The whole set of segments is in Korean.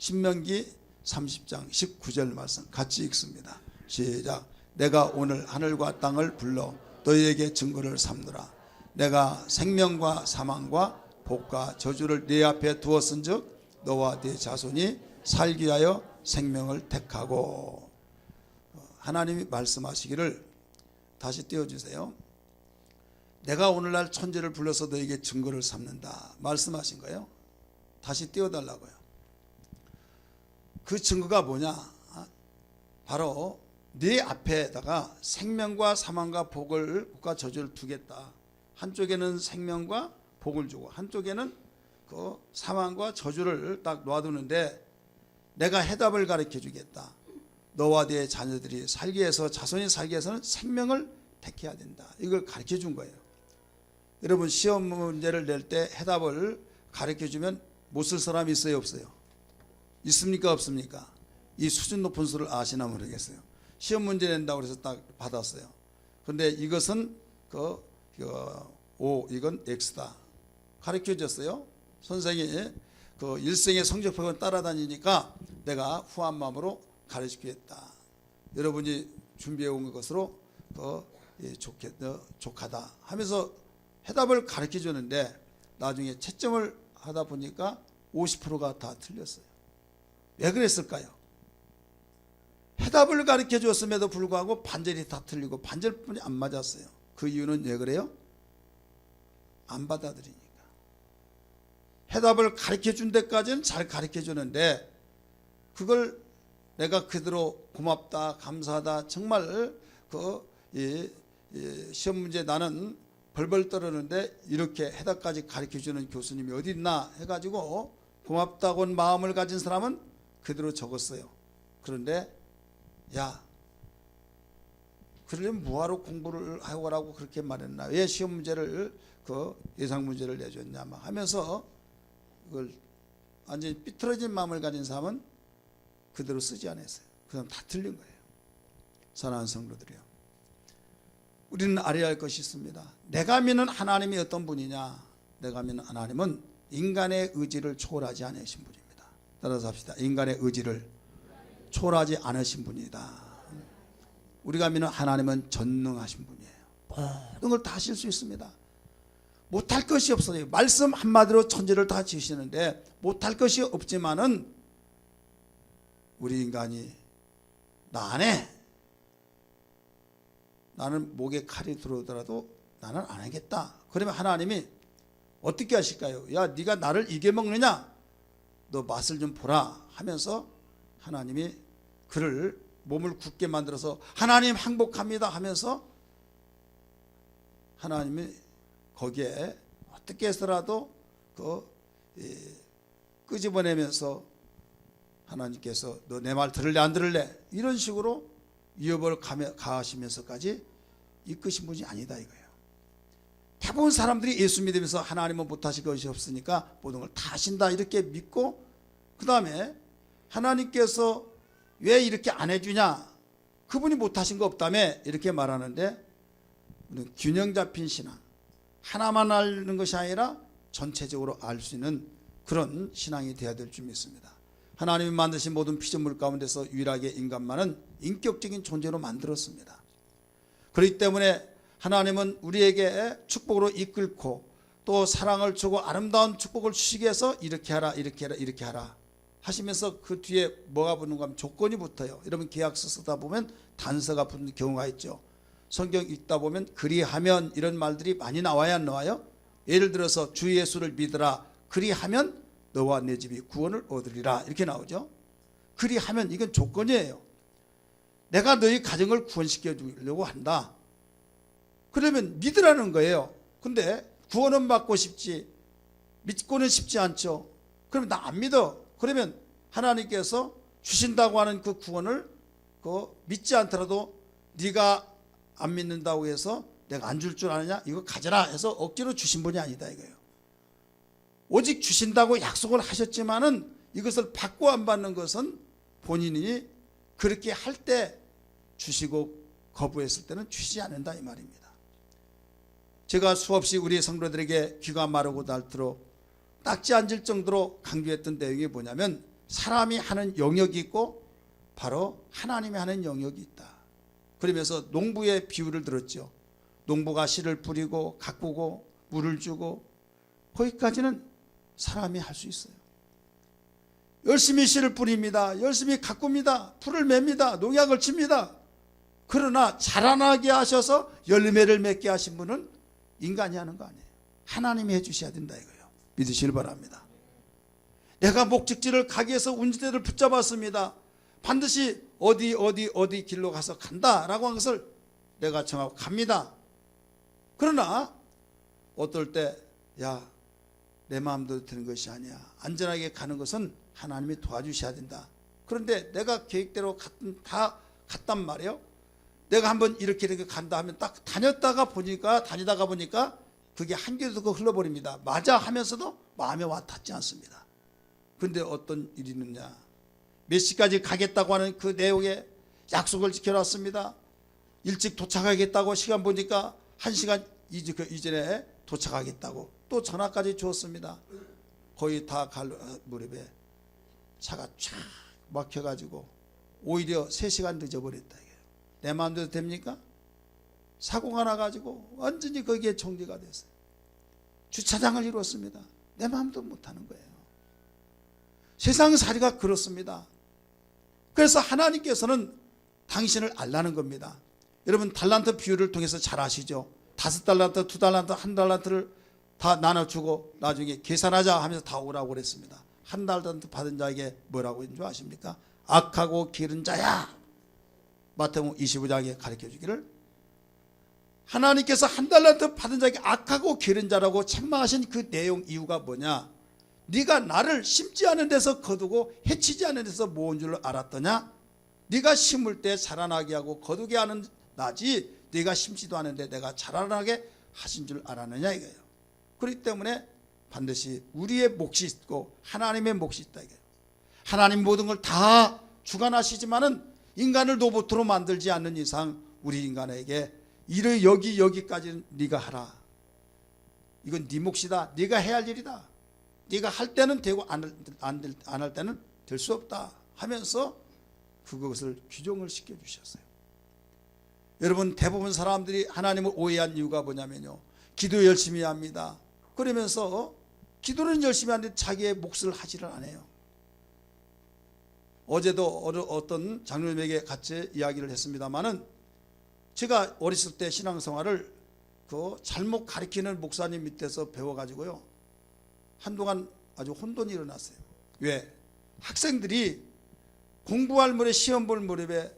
신명기 30장 19절 말씀 같이 읽습니다. 시작. 내가 오늘 하늘과 땅을 불러 너희에게 증거를 삼노라. 내가 생명과 사망과 복과 저주를 네 앞에 두었은즉 너와 네 자손이 살기 위하여 생명을 택하고. 하나님이 말씀하시기를, 다시 띄워주세요. 내가 오늘날 천지를 불러서 너에게 증거를 삼는다 말씀하신 거예요. 다시 띄워달라고요. 그 증거가 뭐냐? 바로 네 앞에다가 생명과 사망과 복과 저주를 두겠다. 한쪽에는 생명과 복을 주고 한쪽에는 그 사망과 저주를 딱 놓아두는데 내가 해답을 가르쳐 주겠다. 너와 네 자녀들이 살기 위해서, 자손이 살기 위해서는 생명을 택해야 된다. 이걸 가르쳐 준 거예요. 여러분, 시험 문제를 낼 때 해답을 가르쳐 주면 못 쓸 사람이 있어요, 없어요? 있습니까, 없습니까? 이 수준 높은 수를 아시나 모르겠어요. 시험 문제 낸다고 해서 딱 받았어요. 근데 이것은 이건 X다 가르쳐 줬어요. 선생이 그 일생의 성적표를 따라다니니까 내가 후한 마음으로 가르치겠다. 여러분이 준비해 온 것으로 족하다 하면서 해답을 가르쳐 주는데 나중에 채점을 하다 보니까 50%가 다 틀렸어요. 왜 그랬을까요? 해답을 가르쳐 줬음에도 불구하고 반절이 다 틀리고 반절뿐이 안 맞았어요. 그 이유는 왜 그래요? 안 받아들이니까. 해답을 가르쳐 준 데까지는 잘 가르쳐 주는데 그걸 내가 그대로 고맙다, 감사하다, 정말 시험 문제 나는 벌벌 떨었는데 이렇게 해답까지 가르쳐 주는 교수님이 어디 있나 해가지고 고맙다고 마음을 가진 사람은 그대로 적었어요. 그런데 야, 그러려면 뭐하러 공부를 하고라고 그렇게 말했나? 왜 시험 문제를 예상 문제를 내줬냐? 막 하면서 그걸 완전히 삐뚤어진 마음을 가진 사람은 그대로 쓰지 않았어요. 그냥 다 틀린 거예요. 사랑하는 성도들이요, 우리는 알아야 할 것이 있습니다. 내가 믿는 하나님이 어떤 분이냐? 내가 믿는 하나님은 인간의 의지를 초월하지 않으신 분입니다. 따라서 합시다. 인간의 의지를 초월하지 않으신 분이다. 우리가 믿는 하나님은 전능하신 분이에요. 모든 걸 다 하실 수 있습니다. 못할 것이 없어요. 말씀 한마디로 천지를 다 지으시는데 못할 것이 없지만은 우리 인간이 나 안에, 나는 목에 칼이 들어오더라도 나는 안 하겠다. 그러면 하나님이 어떻게 하실까요? 야, 네가 나를 이겨먹느냐? 너 맛을 좀 보라 하면서 하나님이 그를 몸을 굳게 만들어서 하나님 항복합니다 하면서 하나님이 거기에 어떻게 해서라도 끄집어내면서 하나님께서 너 내 말 들을래 안 들을래 이런 식으로 위협을 가하시면서까지 이끄신 분이 아니다 이거예요. 대부분 사람들이 예수 믿으면서 하나님은 못하실 것이 없으니까 모든 걸 다 하신다 이렇게 믿고 그 다음에 하나님께서 왜 이렇게 안 해주냐, 그분이 못하신 거 없다며 이렇게 말하는데 균형 잡힌 신앙, 하나만 아는 것이 아니라 전체적으로 알 수 있는 그런 신앙이 되어야 될 줄 믿습니다. 하나님이 만드신 모든 피조물 가운데서 유일하게 인간만은 인격적인 존재로 만들었습니다. 그렇기 때문에 하나님은 우리에게 축복으로 이끌고 또 사랑을 주고 아름다운 축복을 주시기 위해서 이렇게 하라 이렇게 하라 이렇게 하라 하시면서 그 뒤에 뭐가 붙는가 하면 조건이 붙어요. 여러분 계약서 쓰다 보면 단서가 붙는 경우가 있죠. 성경 읽다 보면 그리하면 이런 말들이 많이 나와야 안 나와요? 예를 들어서 주 예수를 믿으라, 그리하면 너와 내 집이 구원을 얻으리라 이렇게 나오죠. 그리하면 이건 조건이에요. 내가 너희 가정을 구원시켜 주려고 한다. 그러면 믿으라는 거예요. 근데 구원은 받고 싶지 믿고는 싶지 않죠. 그러면 나 안 믿어. 그러면 하나님께서 주신다고 하는 그 구원을 믿지 않더라도 네가 안 믿는다고 해서 내가 안 줄 줄 아느냐? 이거 가져라 해서 억지로 주신 분이 아니다 이거예요. 오직 주신다고 약속을 하셨지만은 이것을 받고 안 받는 것은 본인이 그렇게 할 때 주시고 거부했을 때는 주시지 않는다 이 말입니다. 제가 수없이 우리 성도들에게 귀가 마르고 닳도록 딱지 앉을 정도로 강조했던 내용이 뭐냐면 사람이 하는 영역이 있고 바로 하나님이 하는 영역이 있다. 그러면서 농부의 비유를 들었죠. 농부가 씨를 뿌리고 가꾸고 물을 주고 거기까지는 사람이 할 수 있어요. 열심히 씨를 뿌립니다. 열심히 가꿉니다. 풀을 맵니다. 농약을 칩니다. 그러나 자라나게 하셔서 열매를 맺게 하신 분은 인간이 하는 거 아니에요. 하나님이 해주셔야 된다 이거예요. 믿으시길 바랍니다. 내가 목적지를 가기 위해서 운지대를 붙잡았습니다. 반드시 어디 길로 가서 간다라고 한 것을 내가 정하고 갑니다. 그러나 어떨 때 내 마음대로 되는 것이 아니야. 안전하게 가는 것은 하나님이 도와주셔야 된다. 그런데 내가 계획대로 다 갔단 말이에요. 내가 한번 이렇게 간다 하면 딱 다니다가 보니까 그게 한 길로 흘러버립니다. 맞아 하면서도 마음에 와 닿지 않습니다. 그런데 어떤 일이 있느냐. 몇 시까지 가겠다고 하는 그 내용에 약속을 지켜놨습니다. 일찍 도착하겠다고 시간 보니까 1시간 이전에 도착하겠다고 또 전화까지 주었습니다. 거의 다 갈 무렵에 차가 쫙 막혀가지고 오히려 3시간 늦어버렸다. 내 마음대로 됩니까? 사고가 나가지고 완전히 거기에 정지가 됐어요. 주차장을 이뤘습니다. 내 마음도 못하는 거예요. 세상살이가 그렇습니다. 그래서 하나님께서는 당신을 알라는 겁니다. 여러분 달란트 비유를 통해서 잘 아시죠? 5달란트, 2달란트, 1달란트를 다 나눠주고 나중에 계산하자 하면서 다 오라고 그랬습니다. 1달란트 받은 자에게 뭐라고 했는 줄 아십니까? 악하고 게으른 자야. 마태복음 25장에 가르쳐주기를 하나님께서 1달란트 받은 자에게 악하고 게으른 자라고 책망하신 그 내용 이유가 뭐냐? 네가 나를 심지 않은 데서 거두고 해치지 않은 데서 모은 줄 알았더냐? 네가 심을 때 자라나게 하고 거두게 하는 나지 네가 심지도 않은데 내가 자라나게 하신 줄 알았느냐 이거예요. 그렇기 때문에 반드시 우리의 몫이 있고 하나님의 몫이 있다 이거예요. 하나님 모든 걸 다 주관하시지만은 인간을 로봇으로 만들지 않는 이상 우리 인간에게 이를 여기까지는 네가 하라. 이건 네 몫이다. 네가 해야 할 일이다. 네가 할 때는 되고 안 할 때는 될 수 없다 하면서 그것을 규정을 시켜주셨어요. 여러분 대부분 사람들이 하나님을 오해한 이유가 뭐냐면요. 기도 열심히 합니다. 그러면서 기도는 열심히 하는데 자기의 몫을 하지를 않아요. 어제도 어떤 장로님에게 같이 이야기를 했습니다마는 제가 어렸을 때 신앙생활을 잘못 가르치는 목사님 밑에서 배워가지고요. 한동안 아주 혼돈이 일어났어요. 왜? 학생들이 공부할 무렵에 시험 볼 무렵에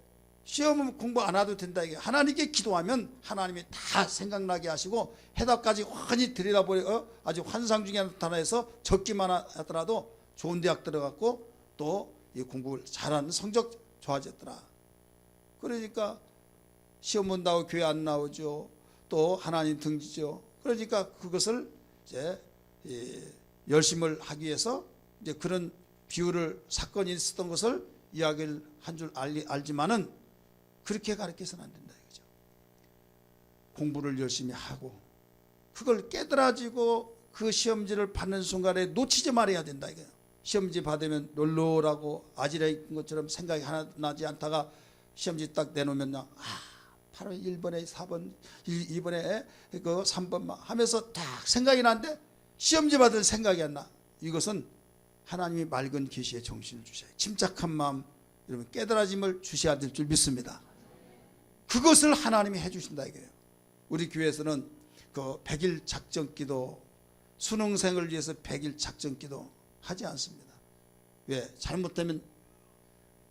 시험은 공부 안 해도 된다. 이게 하나님께 기도하면 하나님이 다 생각나게 하시고 해답까지 환히 들여다보려 아주 환상 중에 나타나서 적기만 하더라도 좋은 대학 들어갔고 또 이 공부를 잘하는 성적 좋아졌더라. 그러니까 시험 본다고 교회 안 나오죠. 또 하나님 등지죠. 그러니까 그것을 이제 열심을 하기 위해서 이제 그런 비유를 사건이 있었던 것을 이야기를 한 줄 알지만은 그렇게 가르쳐서는 안 된다 이거죠. 공부를 열심히 하고 그걸 깨달아지고 그 시험지를 받는 순간에 놓치지 말아야 된다 이거예요. 시험지 받으면 널널하고 아지레인 것처럼 생각이 하나 나지 않다가 시험지 딱 내놓으면 바로 1번에 4번, 2번에 그 3번 하면서 딱 생각이 나는데 시험지 받을 생각이 안 나. 이것은 하나님이 맑은 계시의 정신을 주셔야 침착한 마음, 여러분 깨달아짐을 주셔야 될 줄 믿습니다. 그것을 하나님이 해주신다 이거예요. 우리 교회에서는 그 100일 작전기도, 수능생을 위해서 100일 작전기도 하지 않습니다. 왜? 잘못되면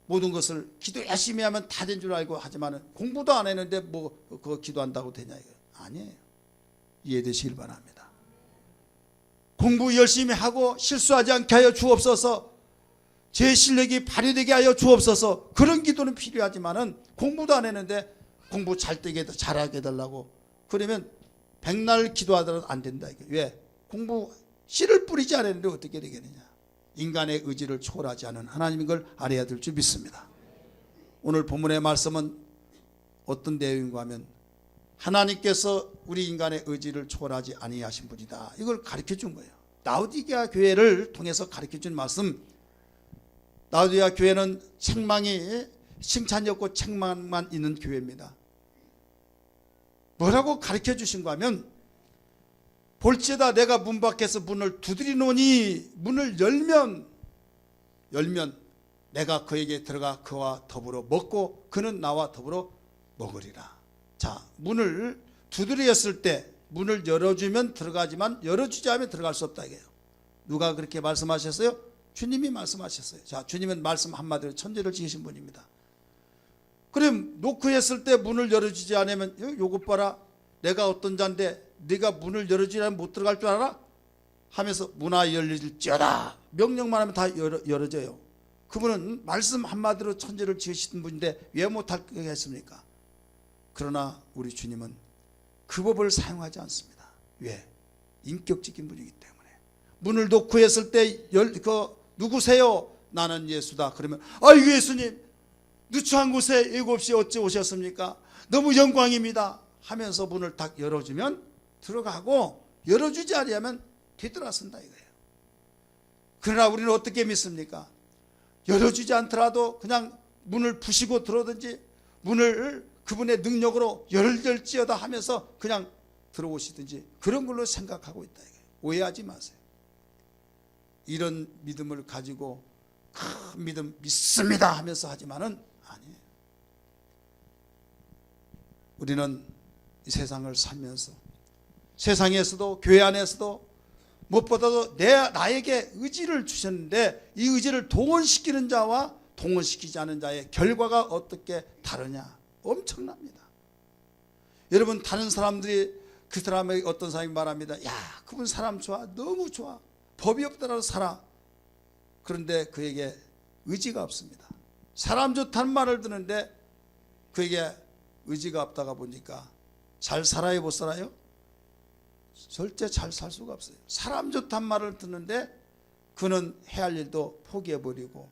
모든 것을 기도 열심히 하면 다 된 줄 알고 하지만 공부도 안 했는데 뭐 그거 기도한다고 되냐 이거 아니에요. 이해되시길 바랍니다. 공부 열심히 하고 실수하지 않게 하여 주옵소서. 제 실력이 발휘되게 하여 주옵소서. 그런 기도는 필요하지만은 공부도 안 했는데 공부 잘하게 해달라고 그러면 백날 기도하더라도 안 된다 이게. 왜? 공부 씨를 뿌리지 않았는데 어떻게 되겠느냐. 인간의 의지를 초월하지 않은 하나님인 걸 알아야 될 줄 믿습니다. 오늘 본문의 말씀은 어떤 내용인가 하면 하나님께서 우리 인간의 의지를 초월하지 아니하신 분이다. 이걸 가르쳐 준 거예요. 라오디게아 교회를 통해서 가르쳐 준 말씀, 라우디게아 교회는 책망이 칭찬이 없고 책망만 있는 교회입니다. 뭐라고 가르쳐 주신가 하면 볼지어다 내가 문 밖에서 문을 두드리노니 문을 열면 내가 그에게 들어가 그와 더불어 먹고 그는 나와 더불어 먹으리라. 자, 문을 두드렸을 때 문을 열어주면 들어가지만 열어주지 않으면 들어갈 수 없다 이게요. 누가 그렇게 말씀하셨어요? 주님이 말씀하셨어요. 자, 주님은 말씀 한마디로 천지를 지으신 분입니다. 그럼 노크했을 때 문을 열어주지 않으면 요것 봐라, 내가 어떤 자인데 네가 문을 열어주지 않으면 못 들어갈 줄 알아? 하면서 문화 열릴지어다 명령만 하면 다 열어져요. 그분은 말씀 한마디로 천지를 지으신 분인데 왜 못할 거 했습니까? 그러나 우리 주님은 그 법을 사용하지 않습니다. 왜? 인격적인 분이기 때문에. 문을 노크했을 때 누구세요? 나는 예수다. 그러면 아이고 예수님 누추한 곳에 7시에 어찌 오셨습니까? 너무 영광입니다 하면서 문을 딱 열어주면 들어가고, 열어주지 않으면 뒤돌아선다 이거예요. 그러나 우리는 어떻게 믿습니까? 열어주지 않더라도 그냥 문을 부시고 들어오든지 문을 그분의 능력으로 열지어다 하면서 그냥 들어오시든지 그런 걸로 생각하고 있다 이거예요. 오해하지 마세요. 이런 믿음을 가지고 큰 믿음 믿습니다 하면서 하지만은 아니에요. 우리는 이 세상을 살면서 세상에서도 교회 안에서도 무엇보다도 나에게 의지를 주셨는데 이 의지를 동원시키는 자와 동원시키지 않은 자의 결과가 어떻게 다르냐? 엄청납니다. 여러분, 다른 사람들이 그 사람에게 어떤 사람이 말합니다. 야, 그분 사람 좋아, 너무 좋아, 법이 없더라도 살아. 그런데 그에게 의지가 없습니다. 사람 좋다는 말을 듣는데 그에게 의지가 없다가 보니까 잘 살아요, 못 살아요? 절대 잘 살 수가 없어요. 사람 좋다는 말을 듣는데 그는 해야 할 일도 포기해버리고,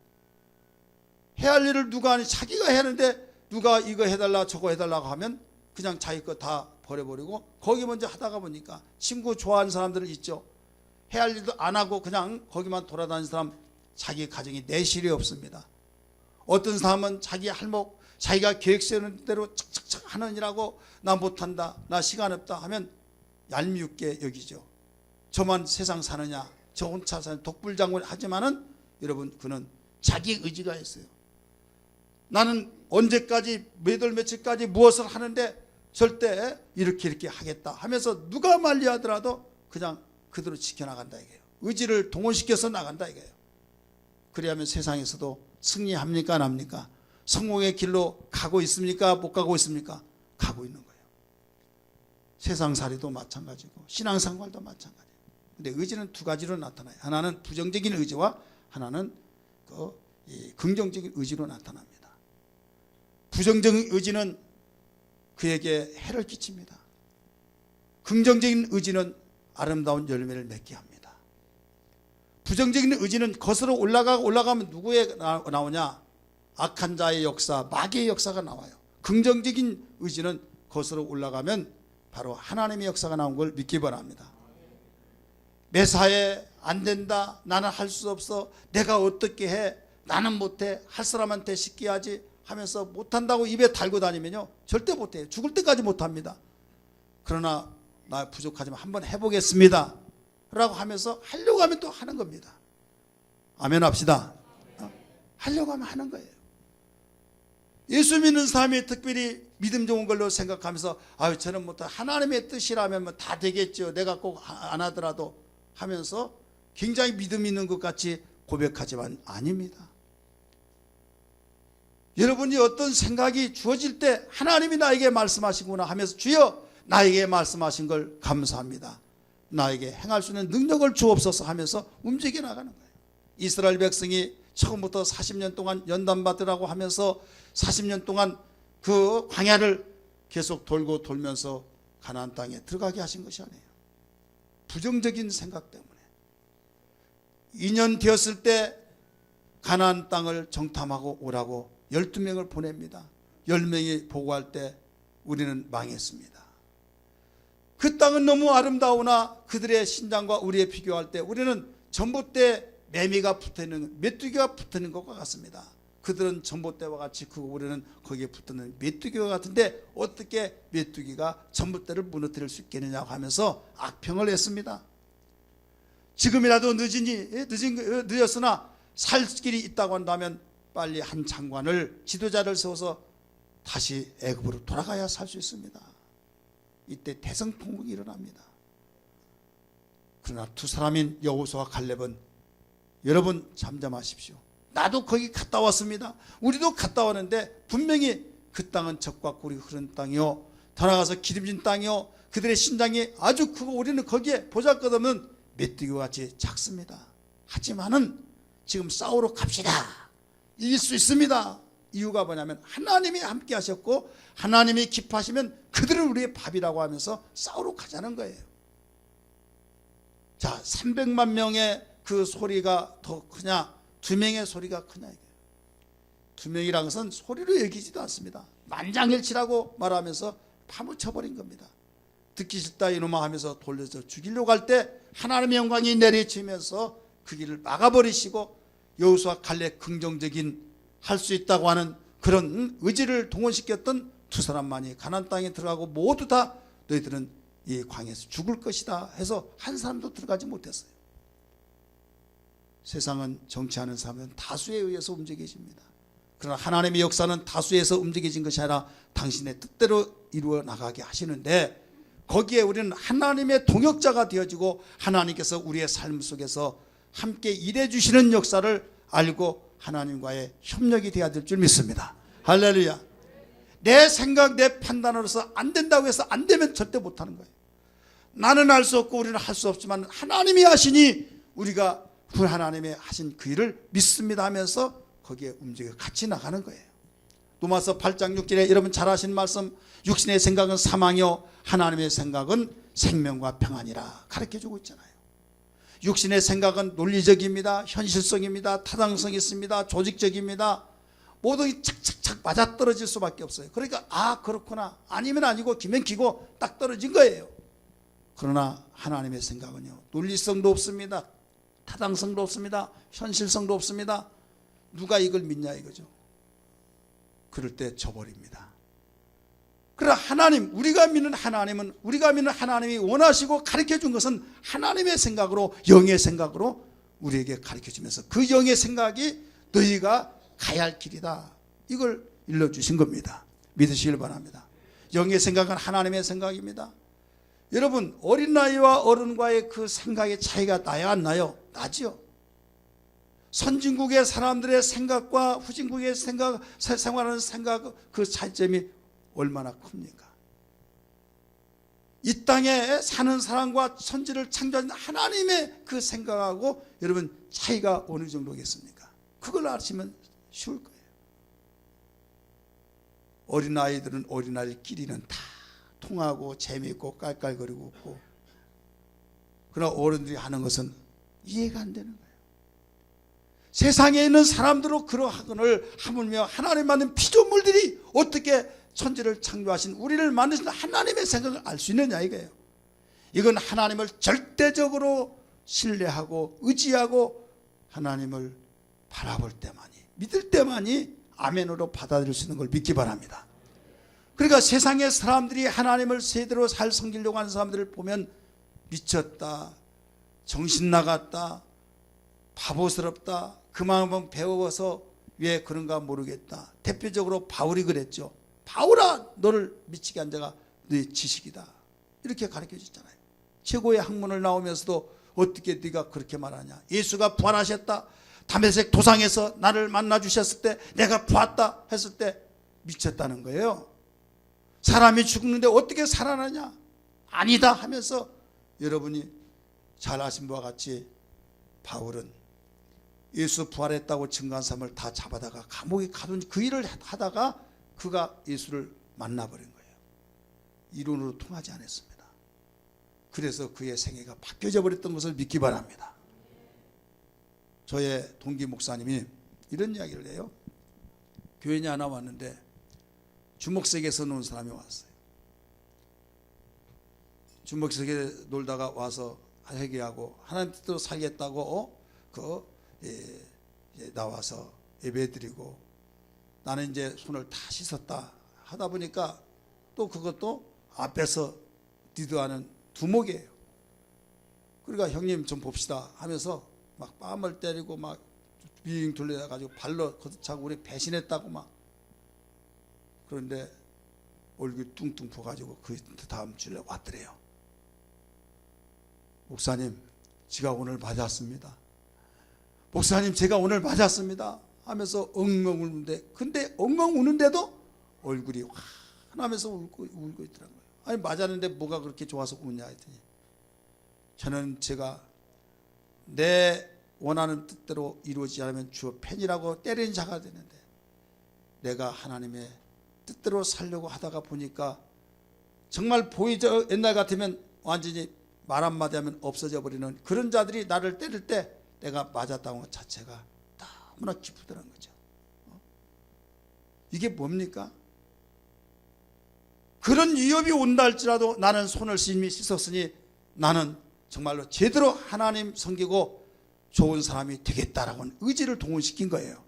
해야 할 일을 누가 하니 자기가 해야 하는데 누가 이거 해달라 저거 해달라고 하면 그냥 자기 거 다 버려버리고 거기 먼저 하다가 보니까 친구 좋아하는 사람들 있죠. 해야 할 일도 안 하고 그냥 거기만 돌아다니는 사람, 자기 가정이 내실이 없습니다. 어떤 사람은 자기 할목, 자기가 계획 세우는 대로 착착착 하는 일하고 나 못한다, 나 시간 없다 하면 얄미웁게 여기죠. 저만 세상 사느냐, 저 혼자 사는 독불장군 하지만은 여러분, 그는 자기 의지가 있어요. 나는 언제까지 몇 월 며칠까지 무엇을 하는데 절대 이렇게 하겠다 하면서 누가 말리하더라도 그냥 그대로 지켜나간다 이거예요. 의지를 동원시켜서 나간다 이거예요. 그래야면 세상에서도 승리합니까 안 합니까? 성공의 길로 가고 있습니까? 못 가고 있습니까? 가고 있는 거예요. 세상살이도 마찬가지고 신앙생활도 마찬가지예요. 근데 의지는 두 가지로 나타나요. 하나는 부정적인 의지와 하나는 긍정적인 의지로 나타납니다. 부정적인 의지는 그에게 해를 끼칩니다. 긍정적인 의지는 아름다운 열매를 맺게 합니다. 부정적인 의지는 거슬러 올라가면 누구의 나오냐? 악한 자의 역사, 마귀의 역사가 나와요. 긍정적인 의지는 거슬러 올라가면 바로 하나님의 역사가 나온 걸 믿기 바랍니다. 매사에 안 된다, 나는 할 수 없어, 내가 어떻게 해, 나는 못해, 할 사람한테 시키게 하지 하면서 못한다고 입에 달고 다니면요 절대 못해요. 죽을 때까지 못합니다. 그러나 나 부족하지만 한번 해보겠습니다 라고 하면서 하려고 하면 또 하는 겁니다. 아멘 합시다. 하려고 하면 하는 거예요. 예수 믿는 사람이 특별히 믿음 좋은 걸로 생각하면서 아유 저는 못해, 하나님의 뜻이라면 뭐 다 되겠죠, 내가 꼭 안 하더라도 하면서 굉장히 믿음 있는 것 같이 고백하지만 아닙니다. 여러분이 어떤 생각이 주어질 때 하나님이 나에게 말씀하시구나 하면서 주여 나에게 말씀하신 걸 감사합니다, 나에게 행할 수 있는 능력을 주옵소서 하면서 움직여 나가는 거예요. 이스라엘 백성이 처음부터 40년 동안 연단받으라고 하면서 40년 동안 그 광야를 계속 돌고 돌면서 가나안 땅에 들어가게 하신 것이 아니에요. 부정적인 생각 때문에 2년 되었을 때 가나안 땅을 정탐하고 오라고 12명을 보냅니다. 10명이 보고할 때 우리는 망했습니다. 그 땅은 너무 아름다우나 그들의 신장과 우리의 비교할 때 우리는 전봇대 매미가 붙어있는, 메뚜기가 붙어있는 것과 같습니다. 그들은 전봇대와 같이 그 우리는 거기에 붙는 메뚜기와 같은데 어떻게 메뚜기가 전봇대를 무너뜨릴 수 있겠느냐고 하면서 악평을 했습니다. 지금이라도 늦었으나 살 길이 있다고 한다면 빨리 한 장관을, 지도자를 세워서 다시 애굽으로 돌아가야 살 수 있습니다. 이때 대성통곡이 일어납니다. 그러나 두 사람인 여호수아와 갈렙은 여러분 잠잠하십시오. 나도 거기 갔다 왔습니다. 우리도 갔다 왔는데 분명히 그 땅은 적과 꿀이 흐르는 땅이요, 더 나아가서 기름진 땅이요, 그들의 신장이 아주 크고 우리는 거기에 보잘것없는 메뚜기와 같이 작습니다. 하지만은 지금 싸우러 갑시다. 이길 수 있습니다. 이유가 뭐냐면 하나님이 함께 하셨고 하나님이 기뻐하시면 그들은 우리의 밥이라고 하면서 싸우러 가자는 거예요. 자, 300만 명의 그 소리가 더 크냐, 2명의 소리가 크냐. 2명이라는 것은 소리로 여기지도 않습니다. 만장일치라고 말하면서 파묻혀버린 겁니다. 듣기 싫다 이놈아 하면서 돌려서 죽이려고 할 때 하나님의 영광이 내리치면서 그 길을 막아버리시고 여호수아 갈렙 긍정적인 할 수 있다고 하는 그런 의지를 동원시켰던 두 사람만이 가나안 땅에 들어가고 모두 다 너희들은 이 광야에서 죽을 것이다 해서 한 사람도 들어가지 못했어요. 세상은 정치하는 사람은 다수에 의해서 움직여집니다. 그러나 하나님의 역사는 다수에서 움직여진 것이 아니라 당신의 뜻대로 이루어 나가게 하시는데 거기에 우리는 하나님의 동역자가 되어지고 하나님께서 우리의 삶 속에서 함께 일해 주시는 역사를 알고 하나님과의 협력이 되어야 될 줄 믿습니다. 할렐루야. 내 생각 내 판단으로서 안 된다고 해서 안 되면 절대 못하는 거예요. 나는 할 수 없고 우리는 할 수 없지만 하나님이 하시니 우리가 그 하나님의 하신 그 일을 믿습니다 하면서 거기에 움직여 같이 나가는 거예요. 로마서 8장 6절에 여러분 잘 아시는 말씀, 육신의 생각은 사망이요 하나님의 생각은 생명과 평안이라 가르쳐주고 있잖아요. 육신의 생각은 논리적입니다. 현실성입니다. 타당성이 있습니다. 조직적입니다. 모든 착착착 맞아떨어질 수밖에 없어요. 그러니까 아 그렇구나, 아니면 아니고 기면 기고 딱 떨어진 거예요. 그러나 하나님의 생각은요, 논리성도 없습니다. 타당성도 없습니다. 현실성도 없습니다. 누가 이걸 믿냐 이거죠. 그럴 때 져버립니다. 그러나 하나님, 우리가 믿는 하나님이 원하시고 가르쳐준 것은 하나님의 생각으로, 영의 생각으로 우리에게 가르쳐주면서 그 영의 생각이 너희가 가야 할 길이다, 이걸 일러주신 겁니다. 믿으시길 바랍니다. 영의 생각은 하나님의 생각입니다. 여러분, 어린 나이와 어른과의 그 생각의 차이가 나야 안 나요? 나죠. 선진국의 사람들의 생각과 후진국의 생활하는 생각, 그 차이점이 얼마나 큽니까? 이 땅에 사는 사람과 천지를 창조하신 하나님의 그 생각하고 여러분 차이가 어느 정도겠습니까? 그걸 아시면 쉬울 거예요. 어린아이들은 어린아이끼리는 다 통하고 재미있고 깔깔거리고 웃고, 그러나 어른들이 하는 것은 이해가 안 되는 거예요. 세상에 있는 사람들로 그러하거늘 하물며 하나님 만든 피조물들이 어떻게 천지를 창조하신 우리를 만드신 하나님의 생각을 알 수 있느냐 이거예요. 이건 하나님을 절대적으로 신뢰하고 의지하고 하나님을 바라볼 때만이, 믿을 때만이 아멘으로 받아들일 수 있는 걸 믿기 바랍니다. 그러니까 세상의 사람들이 하나님을 제대로 잘 섬기려고 하는 사람들을 보면 미쳤다, 정신 나갔다, 바보스럽다, 그만큼 배워서 왜 그런가 모르겠다. 대표적으로 바울이 그랬죠. 바울아, 너를 미치게 한 자가 네 지식이다, 이렇게 가르쳐 줬잖아요. 최고의 학문을 나오면서도 어떻게 네가 그렇게 말하냐. 예수가 부활하셨다, 다메섹 도상에서 나를 만나 주셨을 때 내가 보았다 했을 때 미쳤다는 거예요. 사람이 죽는데 어떻게 살아나냐, 아니다 하면서 여러분이 잘 아신 바와 같이 바울은 예수 부활했다고 증거한 사람을 다 잡아다가 감옥에 가둔 그 일을 하다가 그가 예수를 만나버린 거예요. 이론으로 통하지 않았습니다. 그래서 그의 생애가 바뀌어져 버렸던 것을 믿기 바랍니다. 저의 동기 목사님이 이런 이야기를 해요. 교인이 하나 왔는데 주먹색에서 논 사람이 왔어요. 주먹색에 놀다가 와서 회개하고 하나님 뜻대로 살겠다고 이제 나와서 예배드리고 나는 이제 손을 다 씻었다 하다 보니까 또 그것도 앞에서 디드하는 두목이에요. 그러니까 형님 좀 봅시다 하면서 막 뺨을 때리고 막 빙 돌려가지고 발로 걷어차고 우리 배신했다고 막. 그런데 얼굴이 뚱뚱 부어가지고 그 다음 주에 왔더래요. 목사님, 제가 오늘 맞았습니다. 목사님, 제가 오늘 맞았습니다 하면서 엉엉 우는데, 근데 엉엉 우는데도 얼굴이 환하면서 울고 있더라고요. 아니 맞았는데 뭐가 그렇게 좋아서 우냐 했더니, 저는 제가 내 원하는 뜻대로 이루어지지 않으면 주어 팬이라고 때리는 자가 되는데, 내가 하나님의 뜻대로 살려고 하다가 보니까 정말 보이죠. 옛날 같으면 완전히 말 한마디 하면 없어져 버리는 그런 자들이 나를 때릴 때 내가 맞았다는 것 자체가 너무나 기쁘더라는 거죠. 이게 뭡니까? 그런 위협이 온다 할지라도 나는 손을 이미 씻었으니 나는 정말로 제대로 하나님 섬기고 좋은 사람이 되겠다라고 의지를 동원시킨 거예요.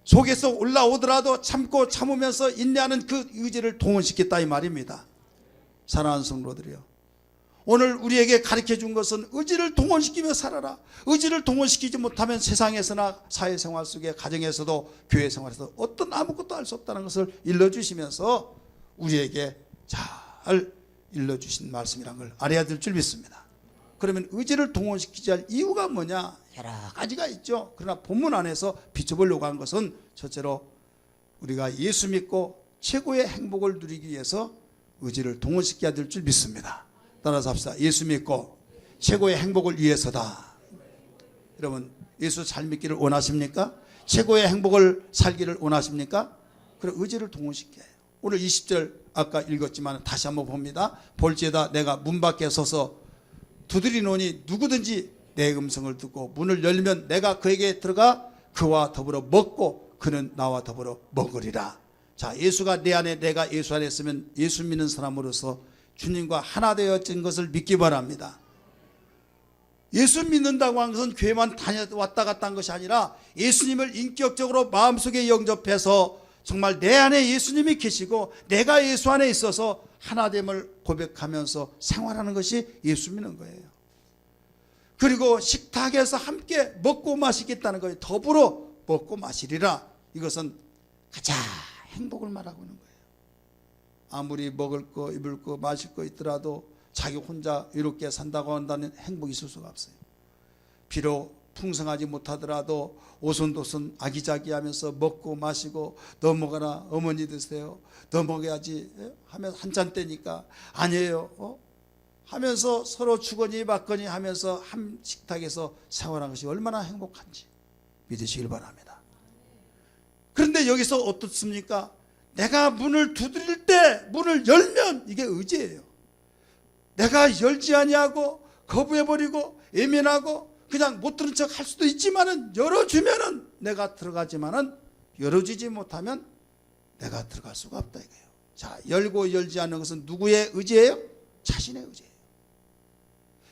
속에서 올라오더라도 참고 참으면서 인내하는 그 의지를 동원시켰다 이 말입니다. 사랑하는 성도들이요, 오늘 우리에게 가르쳐준 것은 의지를 동원시키며 살아라. 의지를 동원시키지 못하면 세상에서나 사회생활 속에, 가정에서도 교회 생활에서도 어떤 아무것도 할 수 없다는 것을 일러주시면서 우리에게 잘 일러주신 말씀이란 걸 알아야 될 줄 믿습니다. 그러면 의지를 동원시키지 할 이유가 뭐냐? 여러 가지가 있죠. 그러나 본문 안에서 비춰보려고 한 것은 첫째로 우리가 예수 믿고 최고의 행복을 누리기 위해서 의지를 동원시켜야 될 줄 믿습니다. 따라서 합시다. 예수 믿고 최고의 행복을 위해서다. 여러분, 예수 잘 믿기를 원하십니까? 최고의 행복을 살기를 원하십니까? 그럼 의지를 동원시켜야 해요. 오늘 20절 아까 읽었지만 다시 한번 봅니다. 볼지에다 내가 문 밖에 서서 두드리노니 누구든지 내 음성을 듣고 문을 열면 내가 그에게 들어가 그와 더불어 먹고 그는 나와 더불어 먹으리라. 자, 예수가 내 안에, 내가 예수 안에 있으면 예수 믿는 사람으로서 주님과 하나 되어진 것을 믿기 바랍니다. 예수 믿는다고 한 것은 교회만 왔다 갔다 한 것이 아니라 예수님을 인격적으로 마음속에 영접해서 정말 내 안에 예수님이 계시고 내가 예수 안에 있어서 하나됨을 고백하면서 생활하는 것이 예수 믿는 거예요. 그리고 식탁에서 함께 먹고 마시겠다는 거예요. 더불어 먹고 마시리라. 이것은 가장 행복을 말하고 있는 거예요. 아무리 먹을 거, 입을 거, 마실 거 있더라도 자기 혼자 이롭게 산다고 한다는 행복이 있을 수가 없어요. 비록 풍성하지 못하더라도 오손도손 아기자기하면서 먹고 마시고 너 먹어라, 어머니 드세요, 너 먹어야지 하면서 한잔 때니까 아니에요 하면서 서로 주거니 받거니 하면서 한 식탁에서 생활하는 것이 얼마나 행복한지 믿으시길 바랍니다. 그런데 여기서 어떻습니까? 내가 문을 두드릴 때 문을 열면 이게 의지예요. 내가 열지 아니하고 거부해버리고 예민하고 그냥 못 들은 척 할 수도 있지만은 열어주면은 내가 들어가지만은 열어주지 못하면 내가 들어갈 수가 없다 이거예요. 자, 열고 열지 않는 것은 누구의 의지예요? 자신의 의지예요.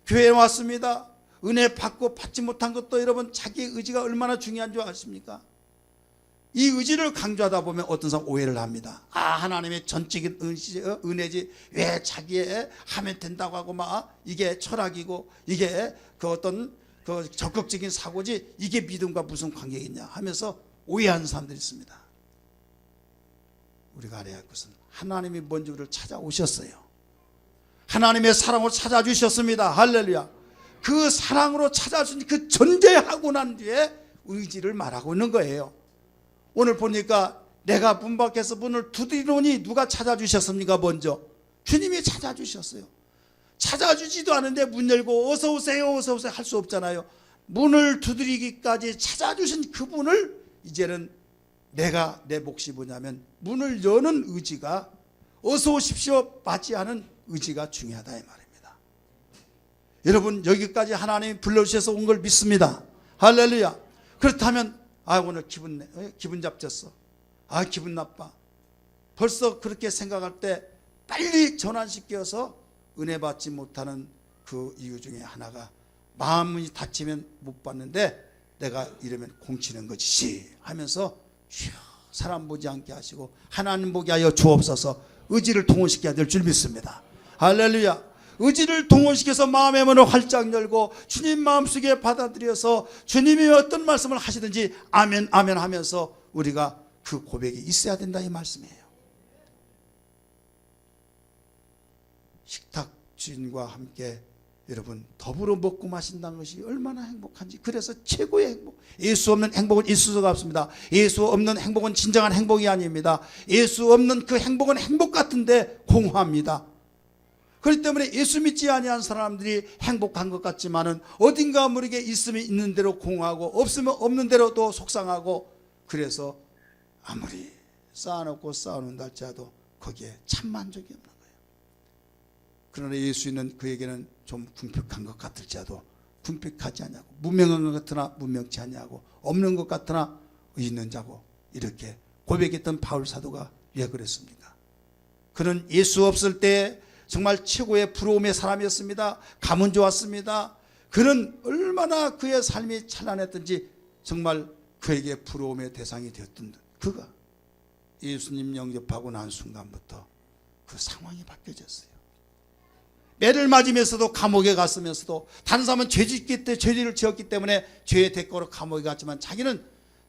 교회에 왔습니다. 은혜 받고 받지 못한 것도 여러분 자기의 의지가 얼마나 중요한 줄 아십니까? 이 의지를 강조하다 보면 어떤 사람 오해를 합니다. 아, 하나님의 전적인 은혜지 왜 자기의 하면 된다고 하고 막 이게 철학이고 이게 그 어떤 그 적극적인 사고지 이게 믿음과 무슨 관계가 있냐 하면서 오해하는 사람들이 있습니다. 우리가 알아야 할 것은 하나님이 먼저 우리를 찾아오셨어요. 하나님의 사랑으로 찾아주셨습니다. 할렐루야. 그 사랑으로 찾아주신 그 전제하고 난 뒤에 의지를 말하고 있는 거예요. 오늘 보니까 내가 문 밖에서 문을 두드리노니 누가 찾아주셨습니까? 먼저 주님이 찾아주셨어요. 찾아주지도 않은데 문 열고 어서 오세요 어서 오세요 할 수 없잖아요. 문을 두드리기까지 찾아주신 그분을 이제는 내가 내 몫이 뭐냐면 문을 여는 의지가 어서 오십시오 맞이하는 의지가 중요하다 이 말입니다. 여러분 여기까지 하나님이 불러주셔서 온 걸 믿습니다. 할렐루야. 그렇다면 아 오늘 기분 잡혔어. 아 기분 나빠. 벌써 그렇게 생각할 때 빨리 전환시켜서 은혜 받지 못하는 그 이유 중에 하나가 마음이 다치면 못 받는데 내가 이러면 공치는 것이지 하면서 쉬어 사람 보지 않게 하시고 하나님 보게 하여 주옵소서. 의지를 동원시켜야 될 줄 믿습니다. 할렐루야. 의지를 동원시켜서 마음의 문을 활짝 열고 주님 마음속에 받아들여서 주님이 어떤 말씀을 하시든지 아멘 아멘 하면서 우리가 그 고백이 있어야 된다 이 말씀이에요. 식탁 주인과 함께 여러분 더불어 먹고 마신다는 것이 얼마나 행복한지. 그래서 최고의 행복, 예수 없는 행복은 있을 수가 없습니다. 예수 없는 행복은 진정한 행복이 아닙니다. 예수 없는 그 행복은 행복 같은데 공허합니다. 그렇기 때문에 예수 믿지 아니한 사람들이 행복한 것 같지만은 어딘가 모르게 있으면 있는 대로 공허하고 없으면 없는 대로 또 속상하고, 그래서 아무리 쌓아놓고 쌓아놓는다 할지라도 거기에 참 만족이 없는 거예요. 그러나 예수 있는 그에게는 좀 궁핍한 것 같을지라도 궁핍하지 않냐고, 무명한 것 같으나 무명치 않냐고, 없는 것 같으나 있는 자고, 이렇게 고백했던 바울 사도가 왜 그랬습니까? 그는 예수 없을 때 정말 최고의 부러움의 사람이었습니다. 가문 좋았습니다. 그는 얼마나 그의 삶이 찬란했던지 정말 그에게 부러움의 대상이 되었던 그가 예수님 영접하고 난 순간부터 그 상황이 바뀌어졌어요. 매를 맞으면서도 감옥에 갔으면서도 다른 사람은 죄를 지었기 때문에 죄의 대가로 감옥에 갔지만 자기는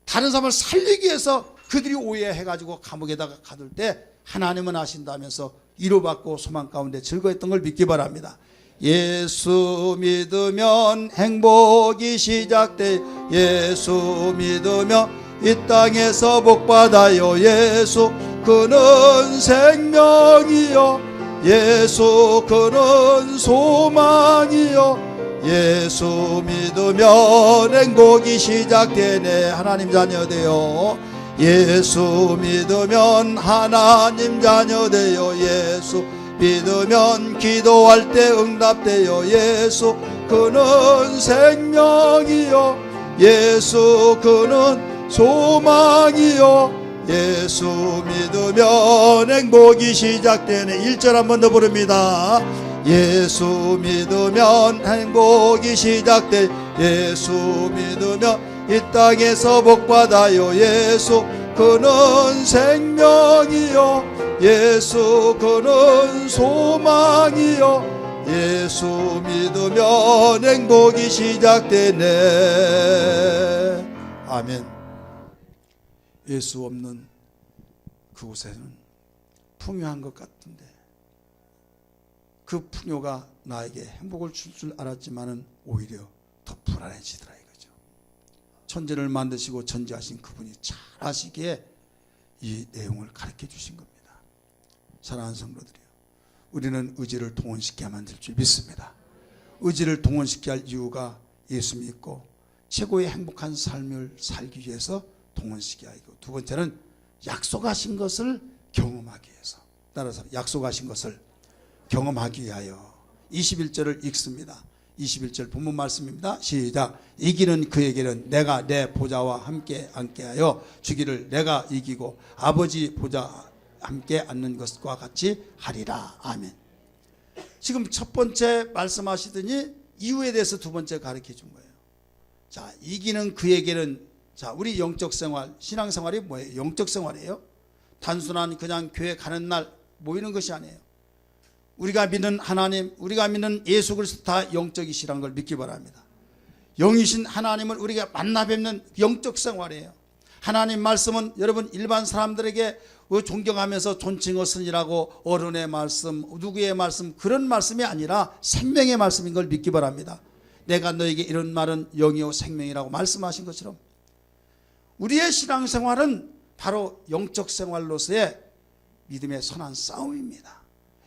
다른 사람을 살리기 위해서 그들이 오해해가지고 감옥에다가 가둘 때 하나님은 아신다면서 위로받고 소망 가운데 즐거웠던 걸 믿기 바랍니다. 예수 믿으면 행복이 시작돼. 예수 믿으면 이 땅에서 복받아요. 예수 그는 생명이요, 예수 그는 소망이요. 예수 믿으면 행복이 시작되네. 하나님 자녀 되요. 예수 믿으면 하나님 자녀 되요. 예수 믿으면 기도할 때 응답돼요. 예수 그는 생명이요, 예수 그는 소망이요. 예수 믿으면 행복이 시작되네. 1절 한 번 더 부릅니다. 예수 믿으면 행복이 시작돼. 예수 믿으면 이 땅에서 복받아요. 예수 그는 생명이요, 예수 그는 소망이요. 예수 믿으면 행복이 시작되네. 아멘. 예수 없는 그곳에는 풍요한 것 같은데 그 풍요가 나에게 행복을 줄 줄 알았지만은 오히려 더 불안해지더라 이거죠. 천지를 만드시고 전지하신 그분이 잘 아시기에 이 내용을 가르쳐 주신 겁니다. 사랑하는 성도들이요, 우리는 의지를 동원시켜야만 될 줄 믿습니다. 의지를 동원시켜야 할 이유가 예수 믿고 최고의 행복한 삶을 살기 위해서 동원시켜야 하고, 두 번째는 약속하신 것을 경험하기 위해서. 따라서 약속하신 것을 경험하기 위하여 21절을 읽습니다. 21절 본문 말씀입니다. 시작. 이기는 그에게는 내가 내 보좌와 함께 앉게하여 주기를 내가 이기고 아버지 보좌 함께 앉는 것과 같이 하리라. 아멘. 지금 첫 번째 말씀하시더니 이유에 대해서 두 번째 가르쳐 준 거예요. 자, 이기는 그에게는, 자, 우리 영적 생활, 신앙 생활이 뭐예요? 영적 생활이에요. 단순한 그냥 교회 가는 날 모이는 것이 아니에요. 우리가 믿는 하나님, 우리가 믿는 예수 그리스도 다 영적이시라는 걸 믿기 바랍니다. 영이신 하나님을 우리가 만나 뵙는 영적 생활이에요. 하나님 말씀은 여러분 일반 사람들에게 존경하면서 존칭어선이라고 어른의 말씀, 누구의 말씀, 그런 말씀이 아니라 생명의 말씀인 걸 믿기 바랍니다. 내가 너에게 이런 말은 영이요 생명이라고 말씀하신 것처럼 우리의 신앙생활은 바로 영적 생활로서의 믿음의 선한 싸움입니다.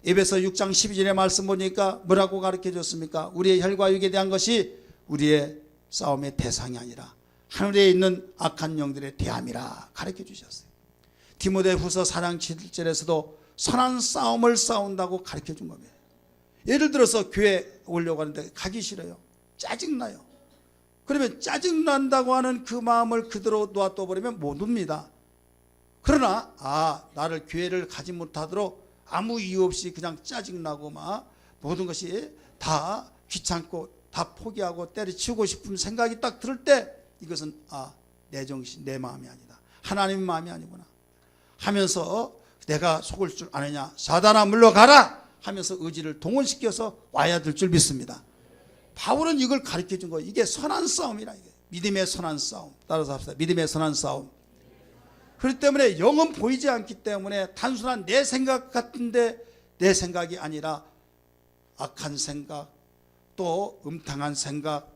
에베소 6장 12절의 말씀 보니까 뭐라고 가르쳐 줬습니까? 우리의 혈과 육에 대한 것이 우리의 싸움의 대상이 아니라 하늘에 있는 악한 영들의 대함이라 가르쳐 주셨어요. 디모데후서 4장 7절에서도 선한 싸움을 싸운다고 가르쳐 준 겁니다. 예를 들어서 교회 오려고 하는데 가기 싫어요. 짜증나요. 그러면 짜증난다고 하는 그 마음을 그대로 놔둬버리면 못 옵니다. 그러나 나를 교회를 가지 못하도록 아무 이유 없이 그냥 짜증나고 막 모든 것이 다 귀찮고 다 포기하고 때려치우고 싶은 생각이 딱 들을 때 이것은 내 정신, 내 마음이 아니다. 하나님의 마음이 아니구나 하면서 내가 속을 줄 아느냐, 사단아 물러가라 하면서 의지를 동원시켜서 와야 될 줄 믿습니다. 바울은 이걸 가르쳐 준 거예요. 이게 선한 싸움이라. 이게 믿음의 선한 싸움. 따라서 합시다. 믿음의 선한 싸움. 그렇기 때문에 영은 보이지 않기 때문에 단순한 내 생각 같은데 내 생각이 아니라 악한 생각, 또 음탕한 생각,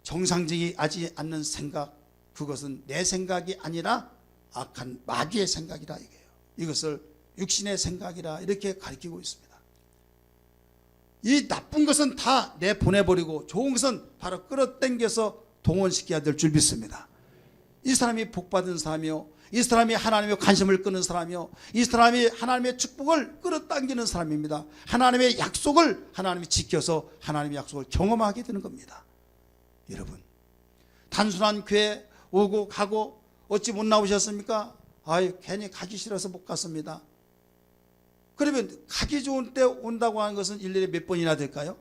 정상적이지 않는 생각, 그것은 내 생각이 아니라 악한 마귀의 생각이라 이게요. 이것을 육신의 생각이라 이렇게 가르치고 있습니다. 이 나쁜 것은 다 내보내버리고 좋은 것은 바로 끌어당겨서 동원시켜야 될 줄 믿습니다. 이 사람이 복받은 사람이요, 이 사람이 하나님의 관심을 끄는 사람이요, 이 사람이 하나님의 축복을 끌어당기는 사람입니다. 하나님의 약속을 하나님이 지켜서 하나님의 약속을 경험하게 되는 겁니다. 여러분, 단순한 교회 오고 가고 어찌 못 나오셨습니까? 괜히 가기 싫어서 못 갔습니다. 그러면 가기 좋은 때 온다고 하는 것은 1년에 몇 번이나 될까요?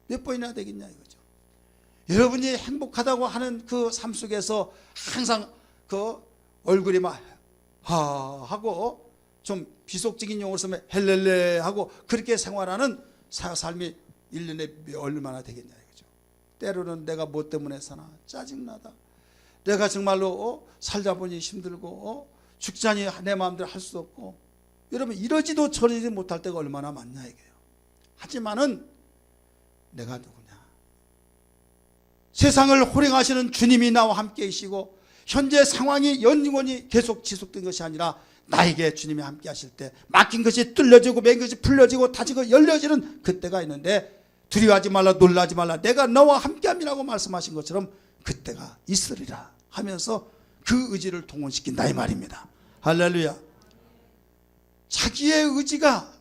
몇 번이나 되겠냐 이거죠. 여러분이 행복하다고 하는 그 삶 속에서 항상 그 얼굴이 막 하고 좀 비속적인 용어로 쓰면 헬렐레 하고 그렇게 생활하는 삶이 1년에 얼마나 되겠냐 이거죠. 때로는 내가 뭐 때문에 사나 짜증나다, 내가 정말로 살다 보니 힘들고 죽자니 내 마음대로 할 수 없고, 여러분 이러지도 저러지 못할 때가 얼마나 많냐 이게요. 하지만은 내가 누구냐, 세상을 호령하시는 주님이 나와 함께 계시고 현재 상황이 영원히 계속 지속된 것이 아니라 나에게 주님이 함께 하실 때 막힌 것이 뚫려지고 맨 것이 풀려지고 닫히고 열려지는 그때가 있는데, 두려워하지 말라, 놀라지 말라, 내가 너와 함께함이라고 말씀하신 것처럼 그때가 있으리라 하면서 그 의지를 동원시킨다 이 말입니다. 할렐루야. 자기의 의지가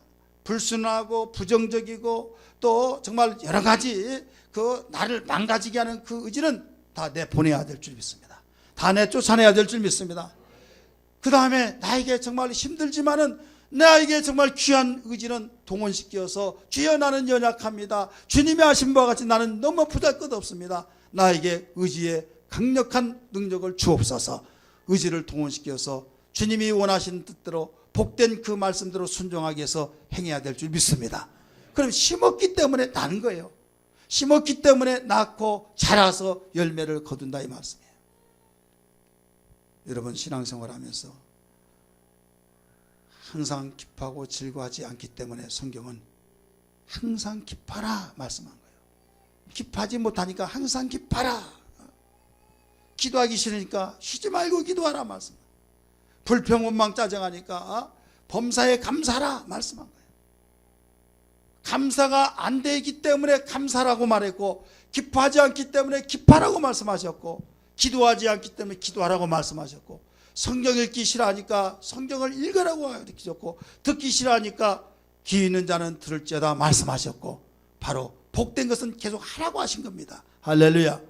불순하고 부정적이고 또 정말 여러 가지 그 나를 망가지게 하는 그 의지는 다 내보내야 될 줄 믿습니다. 다 내쫓아내야 될 줄 믿습니다. 그 다음에 나에게 정말 힘들지만은 나에게 정말 귀한 의지는 동원시켜서 주여 나는 연약합니다, 주님이 하신 바와 같이 나는 너무 부잘것없습니다, 나에게 의지의 강력한 능력을 주옵소서. 의지를 동원시켜서 주님이 원하신 뜻대로 복된 그 말씀대로 순종하기 위해서 행해야 될 줄 믿습니다. 그럼 심었기 때문에 나는 거예요. 심었기 때문에 낳고 자라서 열매를 거둔다 이 말씀이에요. 여러분 신앙생활하면서 항상 기뻐하고 즐거워하지 않기 때문에 성경은 항상 기뻐하라 말씀한 거예요. 기뻐하지 못하니까 항상 기뻐하라, 기도하기 싫으니까 쉬지 말고 기도하라 말씀, 불평 원망 짜증하니까 범사에 감사하라 말씀한 거예요. 감사가 안 되기 때문에 감사라고 말했고, 기뻐하지 않기 때문에 기뻐하라고 말씀하셨고, 기도하지 않기 때문에 기도하라고 말씀하셨고, 성경 읽기 싫어하니까 성경을 읽으라고 가르치셨고, 듣기 싫어하니까 귀 있는 자는 들을지어다 말씀하셨고, 바로 복된 것은 계속 하라고 하신 겁니다. 할렐루야.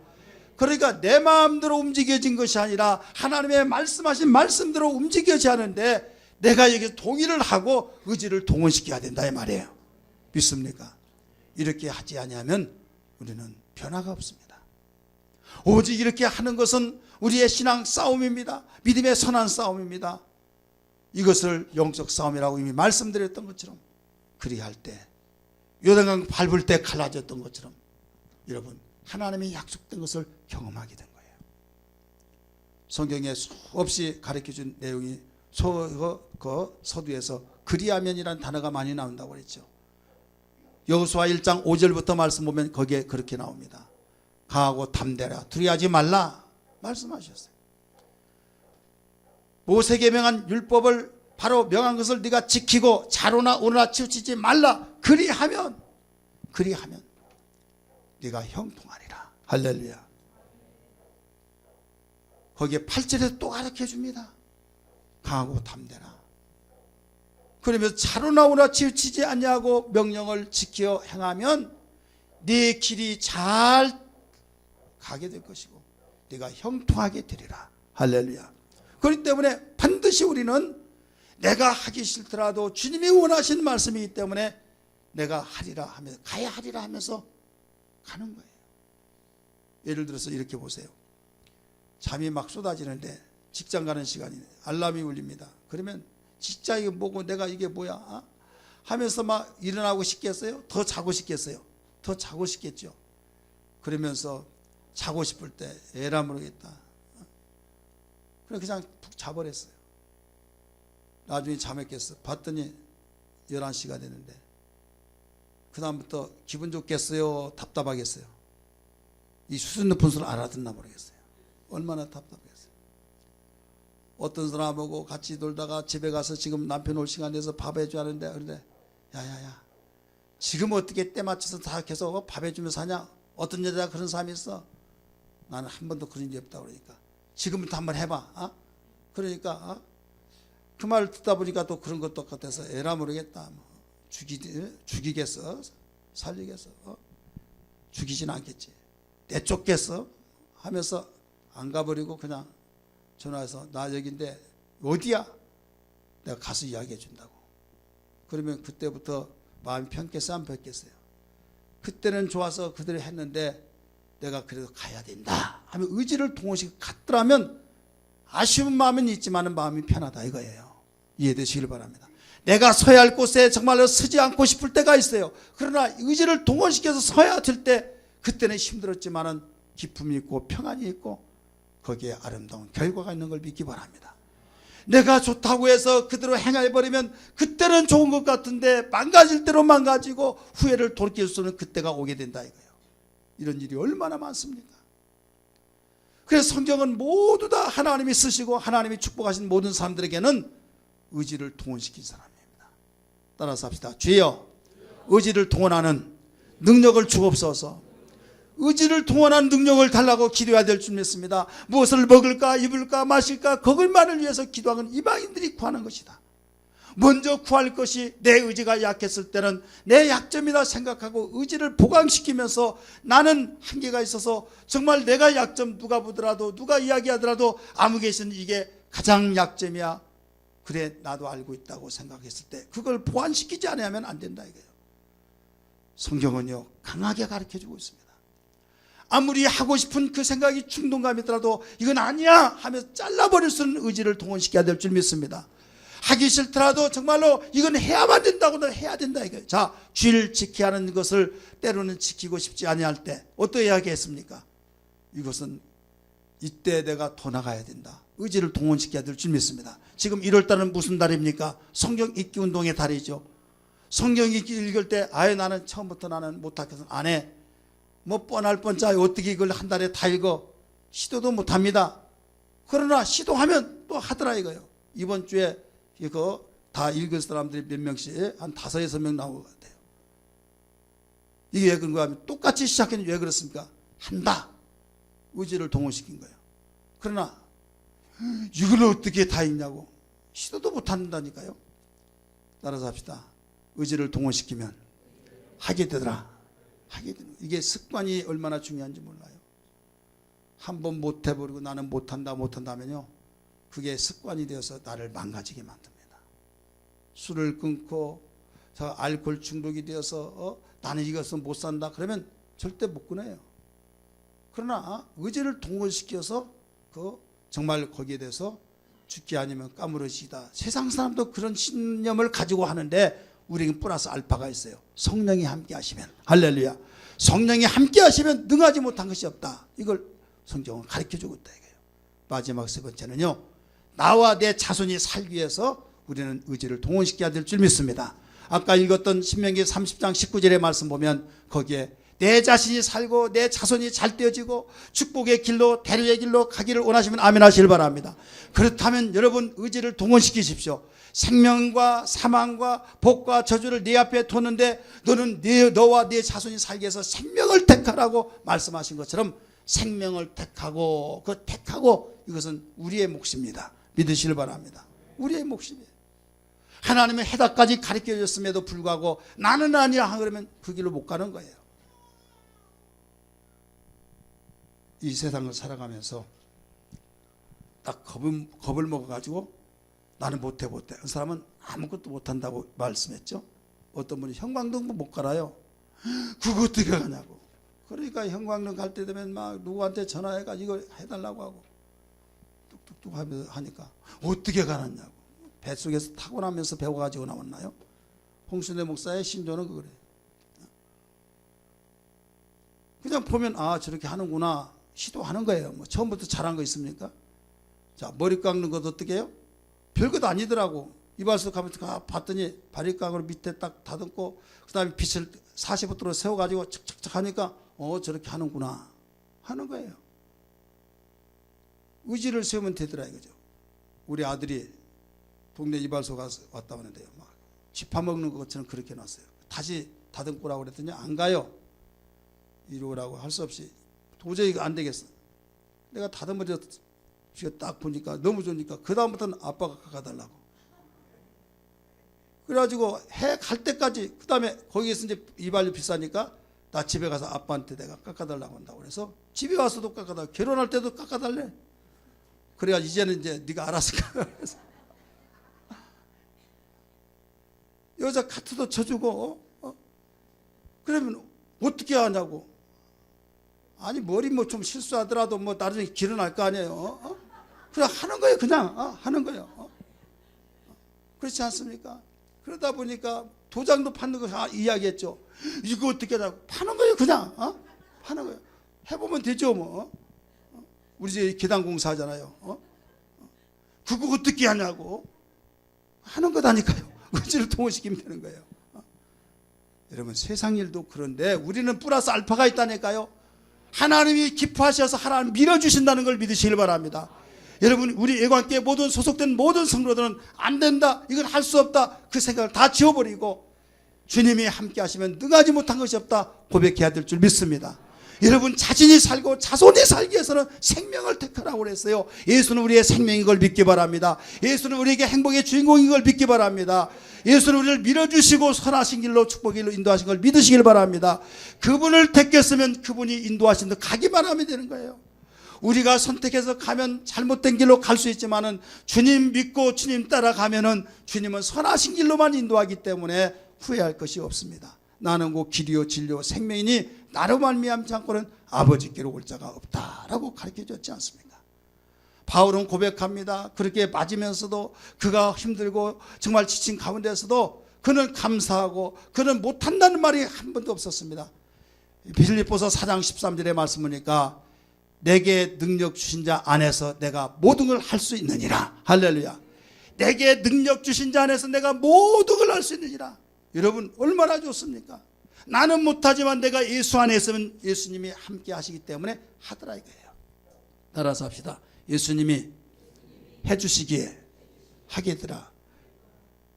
그러니까 내 마음대로 움직여진 것이 아니라 하나님의 말씀하신 말씀대로 움직여져야 하는데, 내가 여기서 동의를 하고 의지를 동원시켜야 된다 이 말이에요. 믿습니까? 이렇게 하지 아니하면 우리는 변화가 없습니다. 오직 이렇게 하는 것은 우리의 신앙 싸움입니다. 믿음의 선한 싸움입니다. 이것을 영적 싸움이라고 이미 말씀드렸던 것처럼, 그리할 때 요단강 밟을 때 갈라졌던 것처럼 여러분 하나님의 약속된 것을 경험하게 된 거예요. 성경에 수없이 가르쳐준 내용이 서두에서 그리하면이라는 단어가 많이 나온다고 그랬죠. 여호수아 1장 5절부터 말씀 보면 거기에 그렇게 나옵니다. 강하고 담대라, 두려워하지 말라 말씀하셨어요. 모세에게 명한 율법을 바로 명한 것을 네가 지키고 자로나 오너나 치우치지 말라. 그리하면 네가 형통하리라. 할렐루야. 거기에 8절에 또 가르쳐 줍니다. 강하고 담대라. 그러면서 자로나 오너나 치우치지 아니하고 명령을 지켜 행하면 네 길이 잘 가게 될 것이고 네가 형통하게 되리라. 할렐루야. 그렇기 때문에 반드시 우리는 내가 하기 싫더라도 주님이 원하시는 말씀이기 때문에 내가 하리라 하면서, 가야 하리라 하면서 가는 거예요. 예를 들어서 이렇게 보세요. 잠이 막 쏟아지는데 직장 가는 시간이 알람이 울립니다. 그러면 진짜 이거 뭐고 내가 이게 뭐야 하면서 막 일어나고 싶겠어요? 더 자고 싶겠어요? 더 자고 싶겠죠. 그러면서 자고 싶을 때 에라 모르겠다. 그래 그냥 푹 자버렸어요. 나중에 잠에 깼어. 봤더니 11시가 되는데 그 다음부터 기분 좋겠어요? 답답하겠어요? 이 수준 높은 소리를 알아듣나 모르겠어요. 얼마나 답답했어요. 어떤 사람하고 같이 놀다가 집에 가서 지금 남편 올 시간 돼서 밥 해줘야 하는데 그런데 야야야 지금 어떻게 때 맞춰서 다 계속 밥 해주면서 하냐? 어떤 여자가 그런 사람이 있어? 나는 한 번도 그런 적이 없다 그러니까 지금부터 한번 해봐. 그러니까 그 말 듣다 보니까 또 그런 것도 같아서 에라 모르겠다. 죽이겠어? 살리겠어? 죽이진 않겠지. 내쫓겠어? 하면서 안 가버리고 그냥 전화해서 나 여기인데 어디야? 내가 가서 이야기해 준다고. 그러면 그때부터 마음이 편겠어요? 안 편겠어요? 그때는 좋아서 그대로 했는데 내가 그래도 가야 된다 하면 의지를 동원시켜 갔더라면 아쉬운 마음은 있지만 마음이 편하다 이거예요. 이해되시길 바랍니다. 내가 서야 할 곳에 정말로 서지 않고 싶을 때가 있어요. 그러나 의지를 동원시켜서 서야 될 때 그때는 힘들었지만 기쁨이 있고 평안이 있고 거기에 아름다운 결과가 있는 걸 믿기 바랍니다. 내가 좋다고 해서 그대로 행해버리면 그때는 좋은 것 같은데 망가질 대로 망가지고 후회를 돌이킬 수 없는 그때가 오게 된다 이거예요. 이런 일이 얼마나 많습니까? 그래서 성경은 모두 다 하나님이 쓰시고 하나님이 축복하신 모든 사람들에게는 의지를 동원시킨 사람입니다. 따라서 합시다. 주여 의지를 동원하는 능력을 주옵소서. 의지를 동원한 능력을 달라고 기도해야 될 줄 믿습니다. 무엇을 먹을까 입을까 마실까 그것만을 위해서 기도하는 이방인들이 구하는 것이다. 먼저 구할 것이 내 의지가 약했을 때는 내 약점이다 생각하고 의지를 보강시키면서 나는 한계가 있어서 정말 내가 약점 누가 보더라도 누가 이야기하더라도 아무개신 이게 가장 약점이야. 그래 나도 알고 있다고 생각했을 때 그걸 보완시키지 않으면 안 된다 이거예요. 성경은요 강하게 가르쳐주고 있습니다. 아무리 하고 싶은 그 생각이 충동감이 있더라도 이건 아니야 하면서 잘라버릴 수 있는 의지를 동원시켜야 될 줄 믿습니다. 하기 싫더라도 정말로 이건 해야만 된다고 해야 된다 이거예요. 자, 주의를 지켜야 하는 것을 때로는 지키고 싶지 아니할 때 어떻게 하겠습니까? 이것은 이때 내가 더 나가야 된다. 의지를 동원시켜야 될 줄 믿습니다. 지금 1월달은 무슨 달입니까? 성경 읽기 운동의 달이죠. 성경 읽을 때 아예 나는 처음부터 나는 못하겠어 안 해. 뭐 뻔할 뻔짜 어떻게 이걸 한 달에 다 읽어. 시도도 못합니다. 그러나 시도하면 또 하더라 이거예요. 이번 주에 이거 다 읽을 사람들이 몇 명씩 한 5, 6명 나온 것 같아요. 이게 왜 그런가 하면 똑같이 시작했는데 왜 그렇습니까? 한다. 의지를 동원시킨 거예요. 그러나 이걸 어떻게 다 읽냐고 시도도 못한다니까요. 따라서 합시다. 의지를 동원시키면 하게 되더라. 하게 되는 이게 습관이 얼마나 중요한지 몰라요. 한번 못해버리고 나는 못한다면요 그게 습관이 되어서 나를 망가지게 만듭니다. 술을 끊고 알코올 중독이 되어서 나는 이것은 못 산다 그러면 절대 못 끊어요. 그러나 의지를 동원시켜서 정말 거기에 대해서 죽기 아니면 까무러지다. 세상 사람도 그런 신념을 가지고 하는데 우리는 플러스 알파가 있어요. 성령이 함께 하시면 할렐루야. 성령이 함께 하시면 능하지 못한 것이 없다. 이걸 성경은 가르쳐주고 있다 이거예요. 마지막 세 번째는요. 나와 내 자손이 살기 위해서 우리는 의지를 동원시켜야 될 줄 믿습니다. 아까 읽었던 신명기 30장 19절의 말씀 보면 거기에 내 자신이 살고 내 자손이 잘 되어지고 축복의 길로 대류의 길로 가기를 원하시면 아멘 하시길 바랍니다. 그렇다면 여러분 의지를 동원시키십시오. 생명과 사망과 복과 저주를 네 앞에 뒀는데 너는 너와 네 자손이 살기 위해서 생명을 택하라고 말씀하신 것처럼 생명을 택하고 이것은 우리의 몫입니다. 믿으시길 바랍니다. 우리의 몫이에요. 하나님의 해답까지 가르쳐 줬음에도 불구하고 나는 아니야 그러면 그 길로 못 가는 거예요. 이 세상을 살아가면서 딱 겁을 먹어가지고 나는 못해. 그 사람은 아무것도 못한다고 말씀했죠. 어떤 분이 형광등도 못 갈아요. 그거 어떻게 가냐고. 그러니까 형광등 갈 때 되면 막 누구한테 전화해가 이거 해달라고 하고 뚝뚝 하니까 어떻게 가놨냐고. 뱃속에서 타고나면서 배워가지고 나왔나요? 홍순회 목사의 신조는 그래요. 그냥 보면 아 저렇게 하는구나 시도하는 거예요. 뭐 처음부터 잘한 거 있습니까? 자 머리 깎는 것도 어떻게 해요? 별것도 아니더라고. 이발소 가면 봤더니 바리깡으로 밑에 딱 다듬고 그 다음에 빛을 45도로 세워가지고 착착착 하니까 저렇게 하는구나 하는 거예요. 의지를 세우면 되더라 이거죠. 우리 아들이 동네 이발소 가서 왔다 하는데요. 막 쥐파먹는 것처럼 그렇게 놨어요. 다시 다듬고 오라고 그랬더니 안 가요. 이리 오라고 할 수 없이 도저히 안 되겠어. 내가 다듬어져 딱 보니까 너무 좋으니까 그 다음부터는 아빠가 깎아달라고. 그래가지고 해 갈 때까지 그 다음에 거기에서 이제 이발료 비싸니까 나 집에 가서 아빠한테 내가 깎아달라고 한다고 그래서 집에 와서도 깎아달라. 결혼할 때도 깎아달래. 그래야 이제는 이제 네가 알아서 깎아서 여자 카트도 쳐주고 그러면 어떻게 하냐고. 아니 머리 뭐 좀 실수하더라도 뭐 나중에 길은 날 거 아니에요. 그냥 하는 거예요. 그냥 하는 거예요. 그렇지 않습니까? 그러다 보니까 도장도 파는 거 이야기했죠. 이거 어떻게 하냐고. 파는 거예요. 그냥 파는 거예요. 해보면 되죠 뭐. 우리 이제 계단공사 하잖아요. 그거 어떻게 하냐고. 하는 거다니까요. 의지를 동원시키면 되는 거예요. 여러분 세상 일도 그런데 우리는 플러스 알파가 있다니까요. 하나님이 기뻐하셔서 하나님 밀어주신다는 걸 믿으시길 바랍니다. 여러분 우리 애관계 모든 소속된 모든 성도들은 안 된다 이건 할 수 없다 그 생각을 다 지워버리고 주님이 함께 하시면 능하지 못한 것이 없다 고백해야 될 줄 믿습니다. 여러분 자신이 살고 자손이 살기 위해서는 생명을 택하라고 그랬어요. 예수는 우리의 생명인 걸 믿기 바랍니다. 예수는 우리에게 행복의 주인공인 걸 믿기 바랍니다. 예수는 우리를 밀어주시고 선하신 길로 축복의 길로 인도하신 걸 믿으시길 바랍니다. 그분을 택했으면 그분이 인도하신 데 가기만 하면 되는 거예요. 우리가 선택해서 가면 잘못된 길로 갈 수 있지만은 주님 믿고 주님 따라가면은 주님은 선하신 길로만 인도하기 때문에 후회할 것이 없습니다. 나는 곧 길이요 진리요 생명이니 나로 말미암지 않고는 아버지께로 올 자가 없다라고 가르쳐줬지 않습니까? 바울은 고백합니다. 그렇게 맞으면서도 그가 힘들고 정말 지친 가운데서도 그는 감사하고 그는 못한다는 말이 한 번도 없었습니다. 빌립보서 4장 13절의 말씀 보니까 내게 능력 주신 자 안에서 내가 모든 걸 할 수 있느니라. 할렐루야. 내게 능력 주신 자 안에서 내가 모든 걸 할 수 있느니라. 여러분 얼마나 좋습니까? 나는 못하지만 내가 예수 안에 있으면 예수님이 함께 하시기 때문에 하더라 이거예요. 따라서 합시다. 예수님이 해주시기에 하게더라.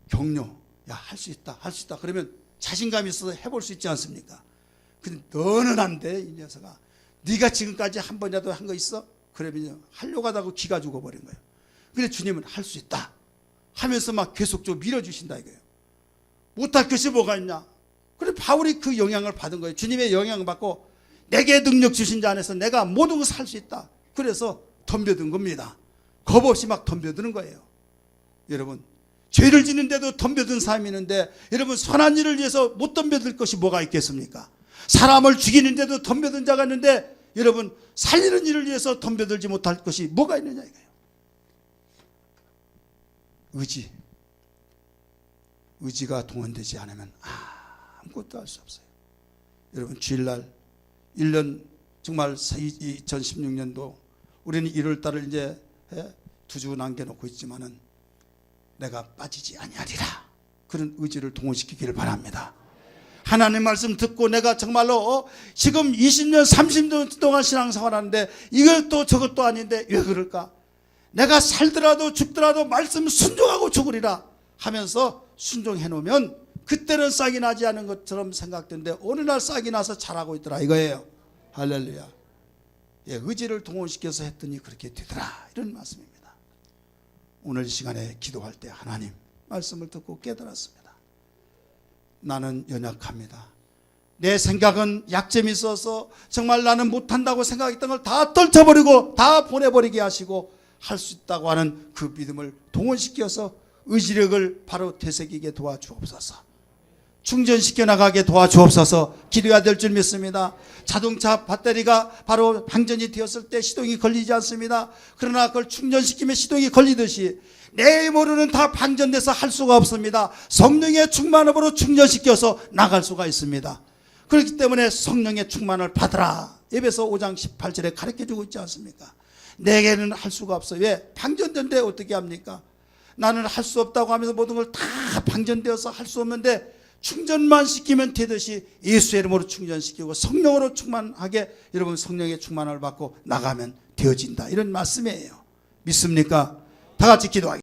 격려. 야, 할 수 있다. 할 수 있다. 그러면 자신감이 있어서 해볼 수 있지 않습니까? 근데 너는 안 돼. 이 녀석아. 네가 지금까지 한 번이라도 한 거 있어? 그러면 하려고 하다가 기가 죽어버린 거예요. 근데 주님은 할 수 있다 하면서 막 계속적으로 밀어주신다 이거예요. 못할 것이 뭐가 있냐. 그래 바울이 그 영향을 받은 거예요. 주님의 영향을 받고 내게 능력 주신 자 안에서 내가 모든 것을 할 수 있다. 그래서 덤벼든 겁니다. 겁 없이 막 덤벼드는 거예요. 여러분 죄를 짓는데도 덤벼든 사람이 있는데 여러분 선한 일을 위해서 못 덤벼들 것이 뭐가 있겠습니까? 사람을 죽이는데도 덤벼든 자가 있는데 여러분 살리는 일을 위해서 덤벼들지 못할 것이 뭐가 있느냐 이거예요. 의지가 동원되지 않으면 아무것도 할 수 없어요. 여러분 주일날 1년 정말 2016년도 우리는 1월달을 이제 2주 남겨놓고 있지만은 내가 빠지지 아니하리라. 그런 의지를 동원시키기를 바랍니다. 하나님 말씀 듣고 내가 정말로 지금 20년 30년 동안 신앙생활하는데 이것도 저것도 아닌데 왜 그럴까? 내가 살더라도 죽더라도 말씀 순종하고 죽으리라 하면서 순종해 놓으면 그때는 싹이 나지 않은 것처럼 생각되는데 어느 날 싹이 나서 자라고 있더라 이거예요. 할렐루야. 예, 의지를 동원시켜서 했더니 그렇게 되더라 이런 말씀입니다. 오늘 이 시간에 기도할 때 하나님 말씀을 듣고 깨달았습니다. 나는 연약합니다. 내 생각은 약점이 있어서 정말 나는 못한다고 생각했던 걸 다 떨쳐버리고 다 보내버리게 하시고 할 수 있다고 하는 그 믿음을 동원시켜서 의지력을 바로 되새기게 도와주옵소서. 충전시켜 나가게 도와주옵소서. 기도해야 될 줄 믿습니다. 자동차 배터리가 바로 방전이 되었을 때 시동이 걸리지 않습니다. 그러나 그걸 충전시키면 시동이 걸리듯이 내 모르는 다 방전돼서 할 수가 없습니다. 성령의 충만함으로 충전시켜서 나갈 수가 있습니다. 그렇기 때문에 성령의 충만을 받으라. 에베소 5장 18절에 가르쳐주고 있지 않습니까? 내게는 할 수가 없어요. 왜? 방전된데 어떻게 합니까? 나는 할 수 없다고 하면서 모든 걸 다 방전되어서 할 수 없는데 충전만 시키면 되듯이 예수의 이름으로 충전시키고 성령으로 충만하게 여러분 성령의 충만을 받고 나가면 되어진다. 이런 말씀이에요. 믿습니까? 다 같이 기도하겠습니다.